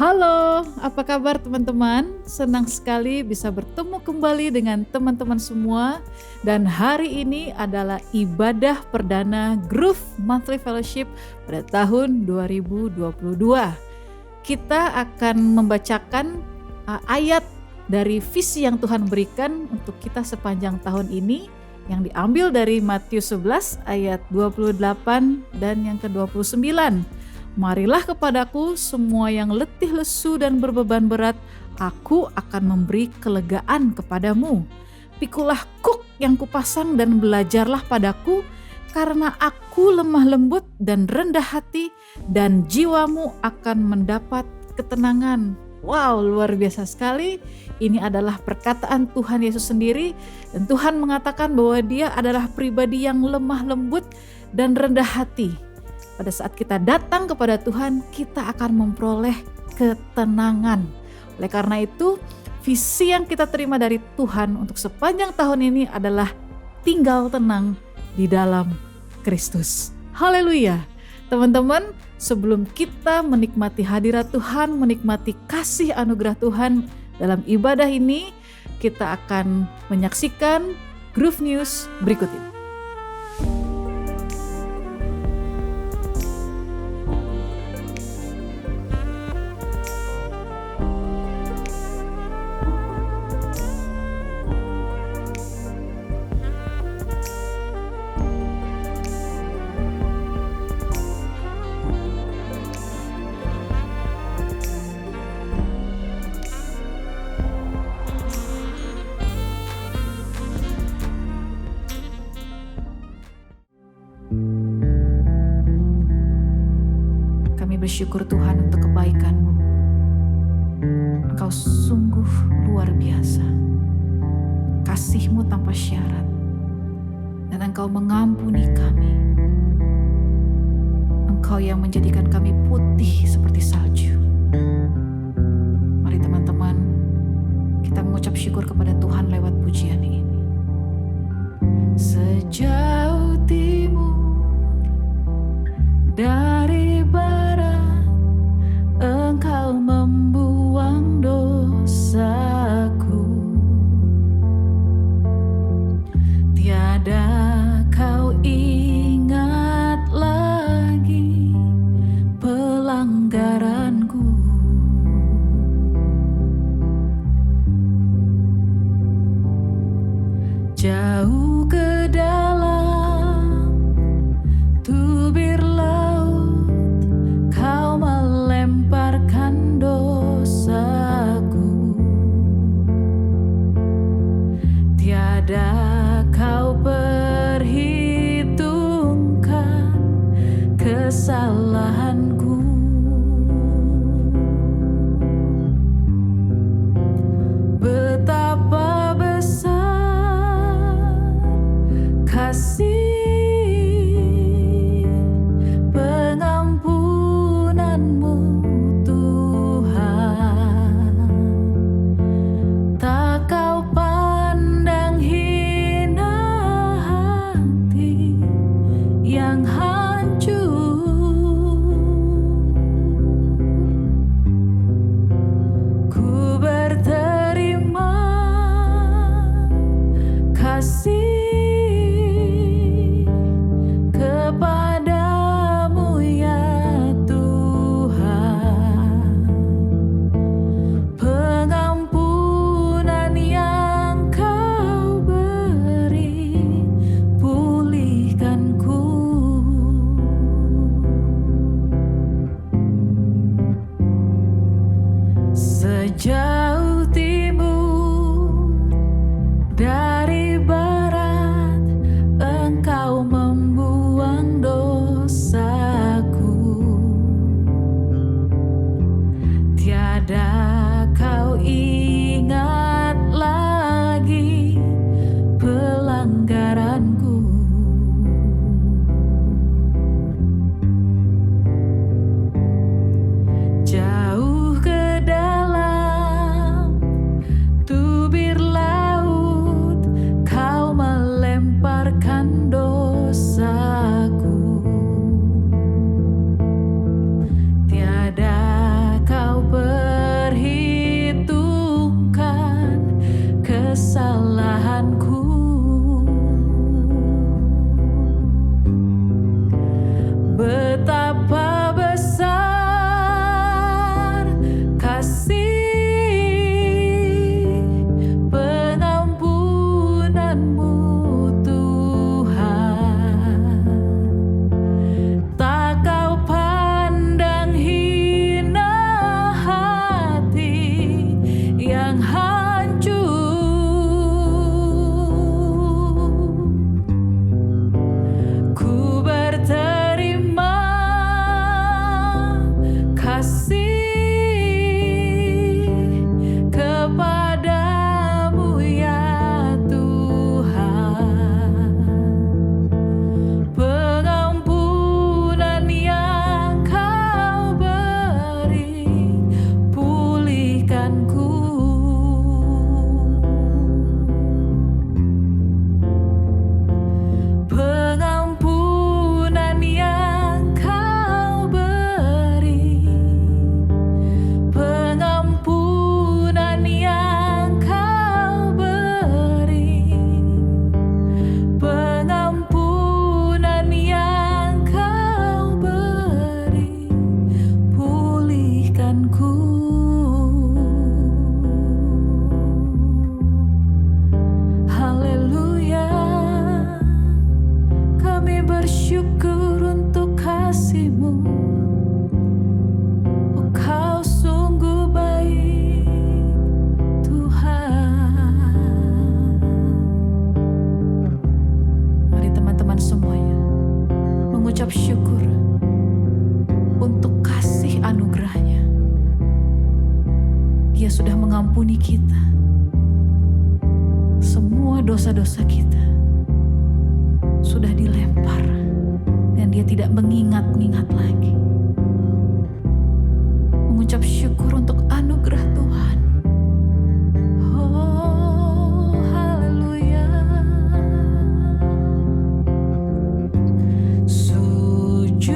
Halo, apa kabar teman-teman? Senang sekali bisa bertemu kembali dengan teman-teman semua. Dan hari ini adalah ibadah perdana Groove Monthly Fellowship pada tahun 2022. Kita akan membacakan ayat dari visi yang Tuhan berikan untuk kita sepanjang tahun ini, yang diambil dari Matius 11 ayat 28 dan yang ke-29. Marilah kepadaku semua yang letih lesu dan berbeban berat, aku akan memberi kelegaan kepadamu. Pikulah kuk yang kupasang dan belajarlah padaku, karena aku lemah lembut dan rendah hati, dan jiwamu akan mendapat ketenangan. Wow, luar biasa sekali. Ini adalah perkataan Tuhan Yesus sendiri, dan Tuhan mengatakan bahwa Dia adalah pribadi yang lemah lembut dan rendah hati. Pada saat kita datang kepada Tuhan, kita akan memperoleh ketenangan. Oleh karena itu, visi yang kita terima dari Tuhan untuk sepanjang tahun ini adalah tinggal tenang di dalam Kristus. Haleluya. Teman-teman, sebelum kita menikmati hadirat Tuhan, menikmati kasih anugerah Tuhan dalam ibadah ini, kita akan menyaksikan Groove News berikut ini. Bersyukur Tuhan untuk kebaikan-Mu. Engkau sungguh luar biasa. Kasih-Mu tanpa syarat. Dan Engkau mengampuni kami. Engkau yang menjadikan kami putih seperti salju. Mari teman-teman, kita mengucap syukur kepada Tuhan lewat pujian ini. Sejauh timur dari barat, Engkau membuang dosaku. Tiada kau ingat lagi pelanggaranku. Jauh ke dalam tubir laut, kau melemparkan dosaku. Tiada kau perhitungkan kesalahanku. Betapa besar kasih pengampunanmu, Tuhan. Tak kau pandang hina hati yang hancur. Ku berterima kasih kepadamu ya Tuhan. Pengampunan yang kau beri, pulihkanku. Sejauh timur dari barat, Engkau membuang dosaku. Tiada kau ingat lagi pelanggaranku. Jauh ke dalam tubir laut, kau melemparkan dosaku. Tiada kau Dia sudah mengampuni kita. Semua dosa-dosa kita sudah dilempar dan Dia tidak mengingat-ingat lagi. Mengucap syukur untuk anugerah Tuhan. Oh, haleluya. Sujud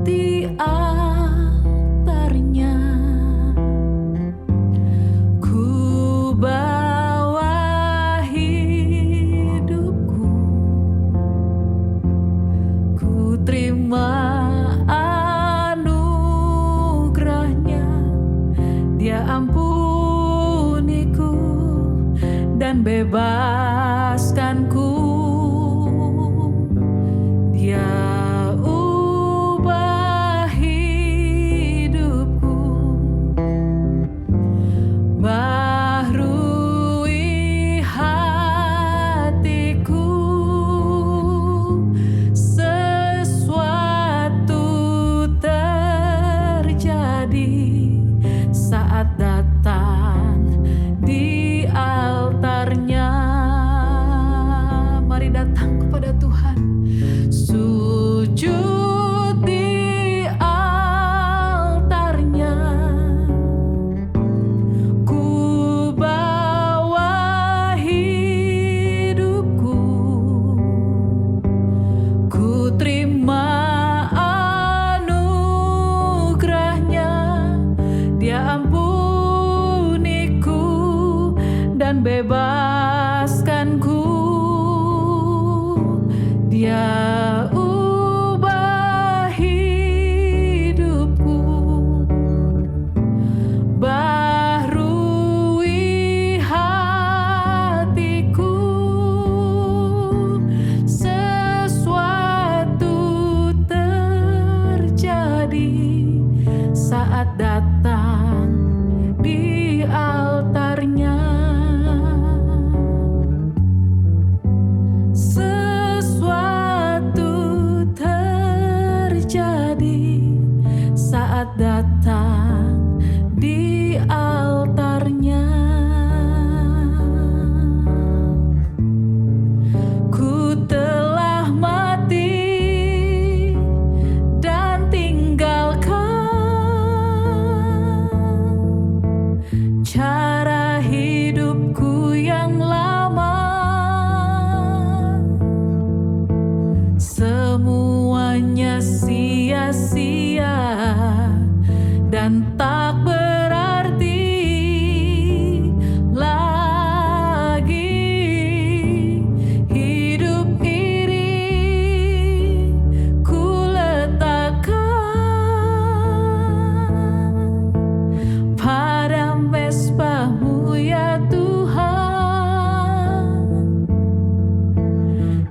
di altarnya, ku bawa hidupku, ku terima anugerahnya. Dia ampuniku dan bebaskanku. Dia ubah hidupku, baharui hatiku. Sesuatu terjadi saat datang di altarnya. Mari datang kepada Tuhan. Sujud di altarnya, ku bawa hidupku, ku terima anugerahnya. Dia ampuniku dan bebaskanku. Dia ubah hidupku, baharui hatiku. Sesuatu terjadi saat datang di altarnya. Sesuatu terjadi saat datang di altarnya. Ku telah mati dan tinggalkan cara hidupku yang lama. Semuanya sia-sia dan tak berarti lagi. Hidup ini ku letakkan pada mezbah-Mu ya Tuhan.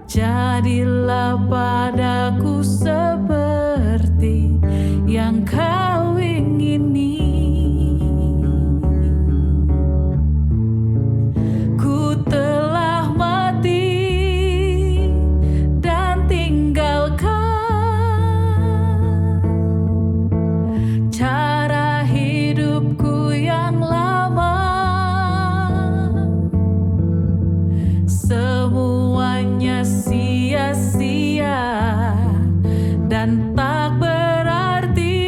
Jadilah padaku seperti yang Kau ingini. Ku telah mati dan tinggalkan cara hidupku yang lama. Semuanya sia-sia dan tak berarti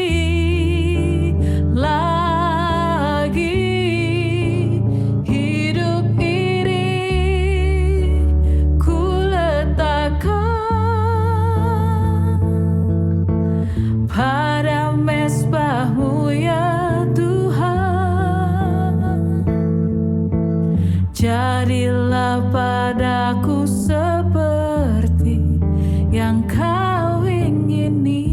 lagi. Hidup ini ku letakkan pada mezbah-Mu ya Tuhan. Jadilah padaku seperti yang Kau ingini.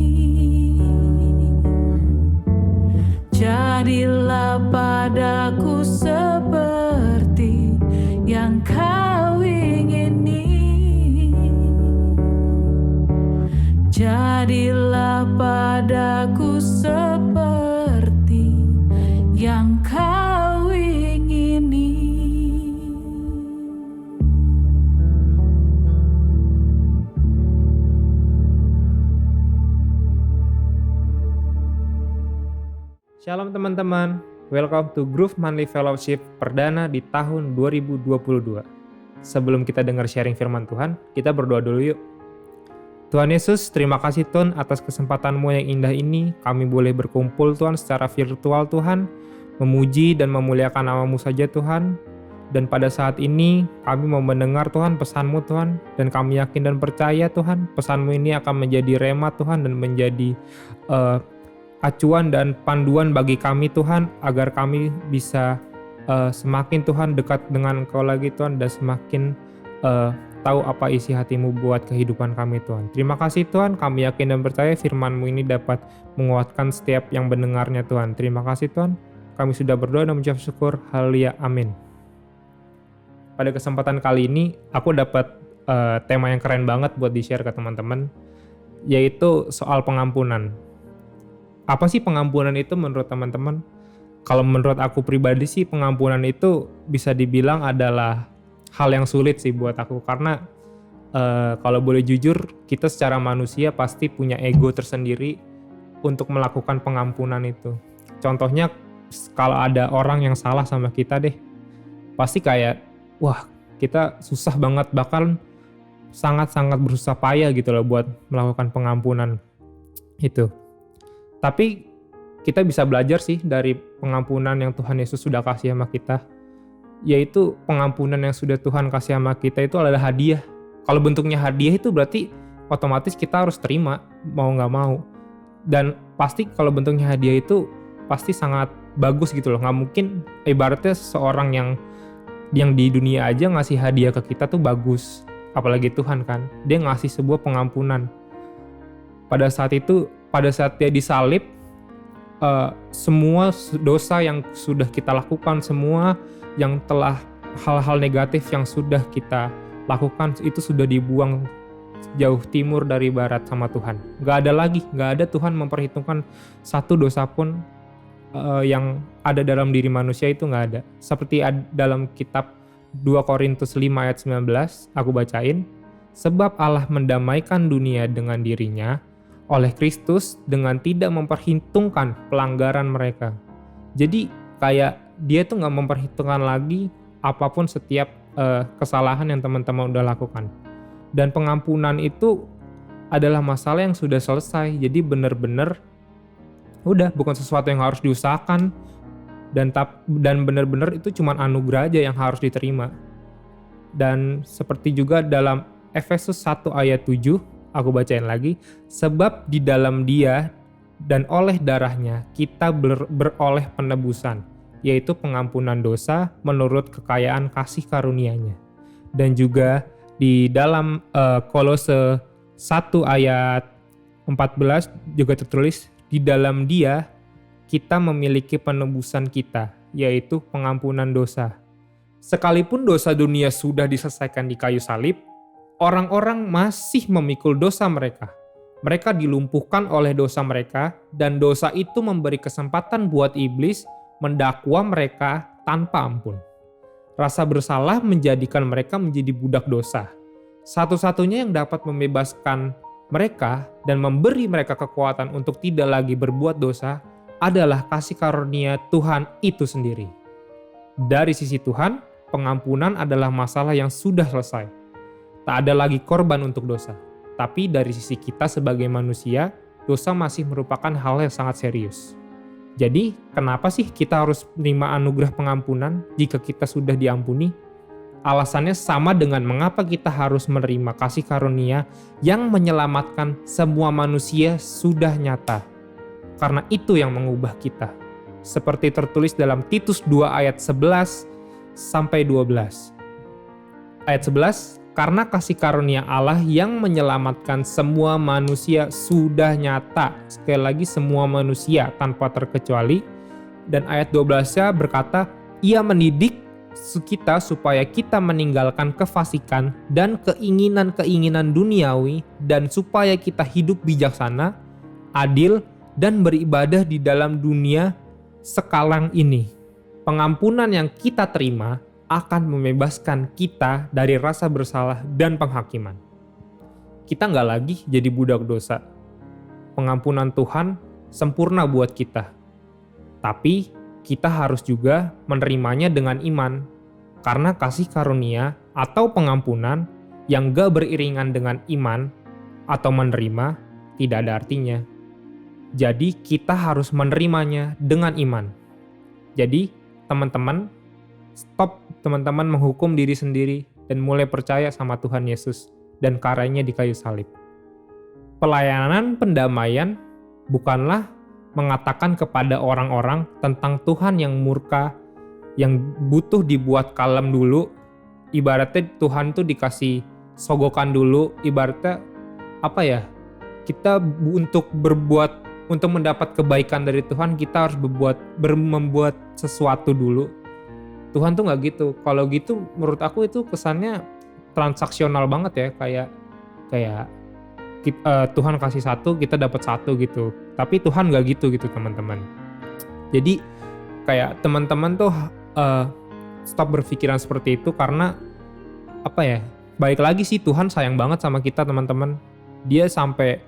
Jadilah padaku seperti yang Kau ingini. Jadilah padaku seperti yang Kau ingini. Shalom teman-teman, welcome to Groove Monthly Fellowship perdana di tahun 2022. Sebelum kita dengar sharing firman Tuhan, kita berdoa dulu yuk. Tuhan Yesus, terima kasih Tuhan atas kesempatan-Mu yang indah ini. Kami boleh berkumpul Tuhan secara virtual Tuhan, memuji dan memuliakan nama-Mu saja Tuhan. Dan pada saat ini kami mau mendengar Tuhan pesan-Mu Tuhan, dan kami yakin dan percaya Tuhan pesan-Mu ini akan menjadi rema Tuhan dan menjadi acuan dan panduan bagi kami Tuhan, agar kami bisa semakin Tuhan dekat dengan Engkau lagi Tuhan, dan semakin tahu apa isi hati-Mu buat kehidupan kami Tuhan. Terima kasih Tuhan, kami yakin dan percaya firman-Mu ini dapat menguatkan setiap yang mendengarnya Tuhan. Terima kasih Tuhan, kami sudah berdoa dan mengucap syukur. Haleluya, amin. Pada kesempatan kali ini aku dapat tema yang keren banget buat di-share ke teman-teman, yaitu soal pengampunan. Apa sih pengampunan itu menurut teman-teman? Kalau menurut aku pribadi sih, pengampunan itu bisa dibilang adalah hal yang sulit sih buat aku. Karena kalau boleh jujur, kita secara manusia pasti punya ego tersendiri untuk melakukan pengampunan itu. Contohnya, kalau ada orang yang salah sama kita deh, pasti kayak, wah kita susah banget, bahkan sangat-sangat bersusah payah gitu loh buat melakukan pengampunan itu. Tapi kita bisa belajar sih dari pengampunan yang Tuhan Yesus sudah kasih sama kita. Yaitu pengampunan yang sudah Tuhan kasih sama kita itu adalah hadiah. Kalau bentuknya hadiah itu berarti otomatis kita harus terima, mau gak mau. Dan pasti kalau bentuknya hadiah itu pasti sangat bagus gitu loh. Gak mungkin ibaratnya seseorang yang di dunia aja ngasih hadiah ke kita tuh bagus. Apalagi Tuhan kan, dia ngasih sebuah pengampunan. Pada saat dia disalib, semua dosa yang sudah kita lakukan, semua yang telah hal-hal negatif yang sudah kita lakukan, itu sudah dibuang jauh timur dari barat sama Tuhan. Gak ada Tuhan memperhitungkan satu dosa pun yang ada dalam diri manusia, itu gak ada. Seperti dalam kitab 2 Korintus 5 ayat 19, aku bacain. Sebab Allah mendamaikan dunia dengan dirinya oleh Kristus dengan tidak memperhitungkan pelanggaran mereka. Jadi kayak dia tuh gak memperhitungkan lagi apapun setiap kesalahan yang teman-teman udah lakukan. Dan pengampunan itu adalah masalah yang sudah selesai. Jadi benar-benar udah bukan sesuatu yang harus diusahakan, dan benar-benar itu cuma anugerah aja yang harus diterima. Dan seperti juga dalam Efesus 1 ayat 7, aku bacain lagi, sebab di dalam Dia dan oleh darahnya kita beroleh penebusan, yaitu pengampunan dosa menurut kekayaan kasih karunia-Nya. Dan juga di dalam Kolose 1 ayat 14 juga tertulis, di dalam Dia kita memiliki penebusan kita, yaitu pengampunan dosa. Sekalipun dosa dunia sudah diselesaikan di kayu salib, orang-orang masih memikul dosa mereka. Mereka dilumpuhkan oleh dosa mereka, dan dosa itu memberi kesempatan buat iblis mendakwa mereka tanpa ampun. Rasa bersalah menjadikan mereka menjadi budak dosa. Satu-satunya yang dapat membebaskan mereka dan memberi mereka kekuatan untuk tidak lagi berbuat dosa adalah kasih karunia Tuhan itu sendiri. Dari sisi Tuhan, pengampunan adalah masalah yang sudah selesai. Tak ada lagi korban untuk dosa. Tapi dari sisi kita sebagai manusia, dosa masih merupakan hal yang sangat serius. Jadi, kenapa sih kita harus menerima anugerah pengampunan jika kita sudah diampuni? Alasannya sama dengan mengapa kita harus menerima kasih karunia yang menyelamatkan semua manusia sudah nyata. Karena itu yang mengubah kita. Seperti tertulis dalam Titus 2 ayat 11 sampai 12. Ayat 11, karena kasih karunia Allah yang menyelamatkan semua manusia sudah nyata. Sekali lagi, semua manusia tanpa terkecuali. Dan ayat 12-nya berkata, Ia mendidik kita supaya kita meninggalkan kefasikan dan keinginan-keinginan duniawi, dan supaya kita hidup bijaksana, adil, dan beribadah di dalam dunia sekarang ini. Pengampunan yang kita terima akan membebaskan kita dari rasa bersalah dan penghakiman. Kita nggak lagi jadi budak dosa. Pengampunan Tuhan sempurna buat kita. Tapi kita harus juga menerimanya dengan iman. Karena kasih karunia atau pengampunan yang gak beriringan dengan iman atau menerima tidak ada artinya. Jadi kita harus menerimanya dengan iman. Jadi teman-teman, stop teman-teman menghukum diri sendiri dan mulai percaya sama Tuhan Yesus dan karyanya di kayu salib. Pelayanan pendamaian bukanlah mengatakan kepada orang-orang tentang Tuhan yang murka, yang butuh dibuat kalem dulu. Ibaratnya Tuhan tuh dikasih sogokan dulu, ibaratnya kita untuk mendapat kebaikan dari Tuhan, kita harus membuat sesuatu dulu. Tuhan tuh nggak gitu. Kalau gitu menurut aku itu kesannya transaksional banget ya, kayak Tuhan kasih satu, kita dapat satu gitu. Tapi Tuhan nggak gitu teman-teman. Jadi kayak teman-teman tuh stop berpikiran seperti itu, karena baik lagi sih, Tuhan sayang banget sama kita teman-teman. Dia sampai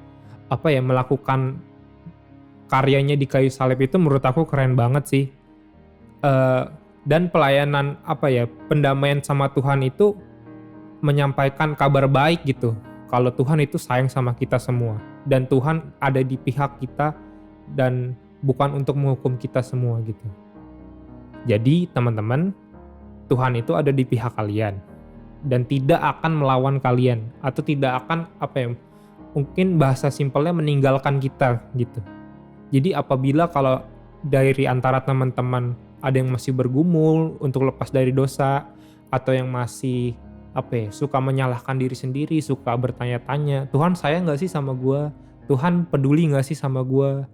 melakukan karyanya di kayu salib itu menurut aku keren banget sih. Dan pelayanan pendamaian sama Tuhan itu menyampaikan kabar baik gitu, kalau Tuhan itu sayang sama kita semua dan Tuhan ada di pihak kita dan bukan untuk menghukum kita semua gitu. Jadi teman-teman, Tuhan itu ada di pihak kalian dan tidak akan melawan kalian atau tidak akan mungkin bahasa simpelnya meninggalkan kita gitu. Jadi apabila kalau dari antara teman-teman ada yang masih bergumul untuk lepas dari dosa, atau yang masih suka menyalahkan diri sendiri, suka bertanya-tanya, Tuhan sayang gak sih sama gue? Tuhan peduli gak sih sama gue?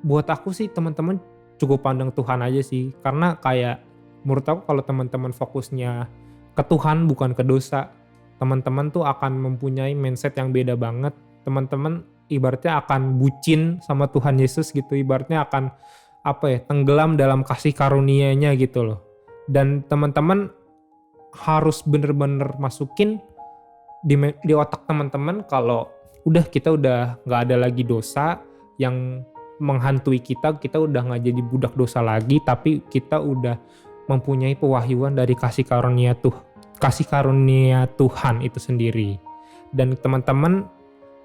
Buat aku sih teman-teman cukup pandang Tuhan aja sih, karena kayak menurut aku kalau teman-teman fokusnya ke Tuhan bukan ke dosa, teman-teman tuh akan mempunyai mindset yang beda banget. Teman-teman ibaratnya akan bucin sama Tuhan Yesus gitu, ibaratnya akan tenggelam dalam kasih karunia-Nya gitu loh. Dan teman-teman harus bener-bener masukin di otak teman-teman kalau kita udah gak ada lagi dosa yang menghantui kita udah gak jadi budak dosa lagi, tapi kita udah mempunyai pewahyuan dari kasih karunia Tuhan itu sendiri. Dan teman-teman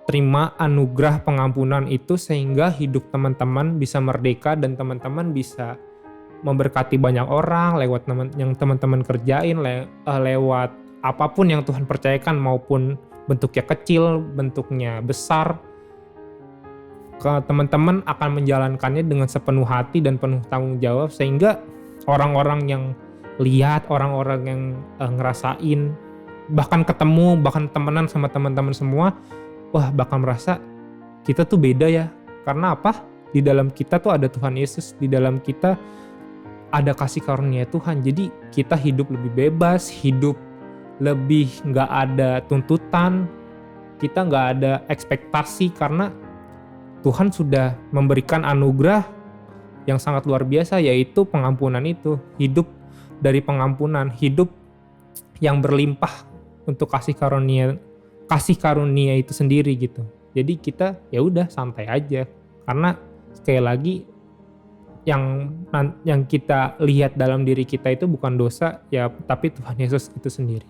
terima anugerah pengampunan itu sehingga hidup teman-teman bisa merdeka dan teman-teman bisa memberkati banyak orang lewat yang teman-teman kerjain, lewat apapun yang Tuhan percayakan, maupun bentuknya kecil, bentuknya besar. Teman-teman akan menjalankannya dengan sepenuh hati dan penuh tanggung jawab, sehingga orang-orang yang lihat, orang-orang yang ngerasain, bahkan ketemu, bahkan temenan sama teman-teman semua, wah bakal merasa kita tuh beda ya. Karena apa? Di dalam kita tuh ada Tuhan Yesus, di dalam kita ada kasih karunia Tuhan. Jadi kita hidup lebih bebas, hidup lebih gak ada tuntutan, kita gak ada ekspektasi, karena Tuhan sudah memberikan anugerah yang sangat luar biasa, yaitu pengampunan itu. Hidup dari pengampunan, hidup yang berlimpah untuk kasih karunia itu sendiri gitu. Jadi kita ya udah santai aja, karena sekali lagi yang kita lihat dalam diri kita itu bukan dosa ya, tapi Tuhan Yesus itu sendiri.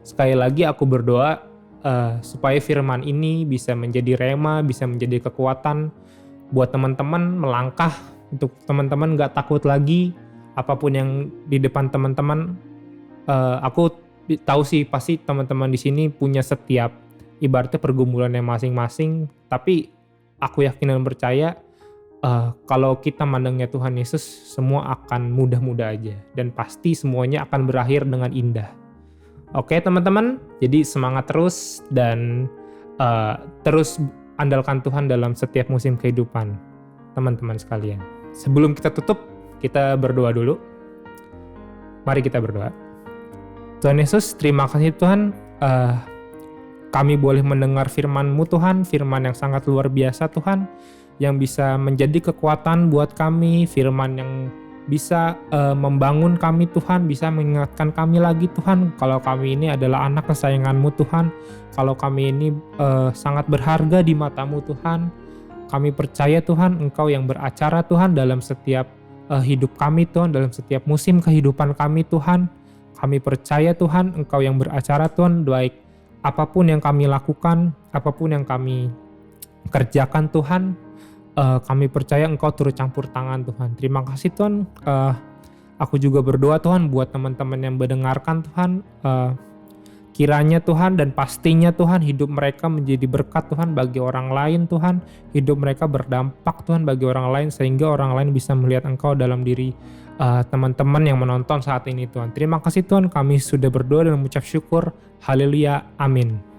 Sekali lagi aku berdoa supaya firman ini bisa menjadi rema, bisa menjadi kekuatan buat teman-teman melangkah, untuk teman-teman gak takut lagi apapun yang di depan teman-teman. Aku tahu sih pasti teman-teman di sini punya setiap ibaratnya pergumulannya masing-masing, tapi aku yakin dan percaya kalau kita mandangnya Tuhan Yesus, semua akan mudah-mudah aja dan pasti semuanya akan berakhir dengan indah. Oke teman-teman, jadi semangat terus dan terus andalkan Tuhan dalam setiap musim kehidupan teman-teman sekalian. Sebelum kita tutup, kita berdoa dulu. Mari kita berdoa. Tuhan Yesus, terima kasih Tuhan, kami boleh mendengar firman-Mu Tuhan, firman yang sangat luar biasa Tuhan, yang bisa menjadi kekuatan buat kami, firman yang bisa membangun kami Tuhan, bisa mengingatkan kami lagi Tuhan, kalau kami ini adalah anak kesayangan-Mu Tuhan, kalau kami ini sangat berharga di mata-Mu Tuhan. Kami percaya Tuhan, Engkau yang beracara Tuhan dalam setiap hidup kami Tuhan, dalam setiap musim kehidupan kami Tuhan. Kami percaya Tuhan, Engkau yang beracara Tuhan, baik apapun yang kami lakukan, apapun yang kami kerjakan Tuhan, kami percaya Engkau turut campur tangan Tuhan. Terima kasih Tuhan. Aku juga berdoa Tuhan buat teman-teman yang mendengarkan Tuhan. Kiranya Tuhan dan pastinya Tuhan hidup mereka menjadi berkat Tuhan bagi orang lain Tuhan. Hidup mereka berdampak Tuhan bagi orang lain sehingga orang lain bisa melihat Engkau dalam diri teman-teman yang menonton saat ini Tuhan. Terima kasih Tuhan, kami sudah berdoa dan mengucap syukur. Haleluya, amin.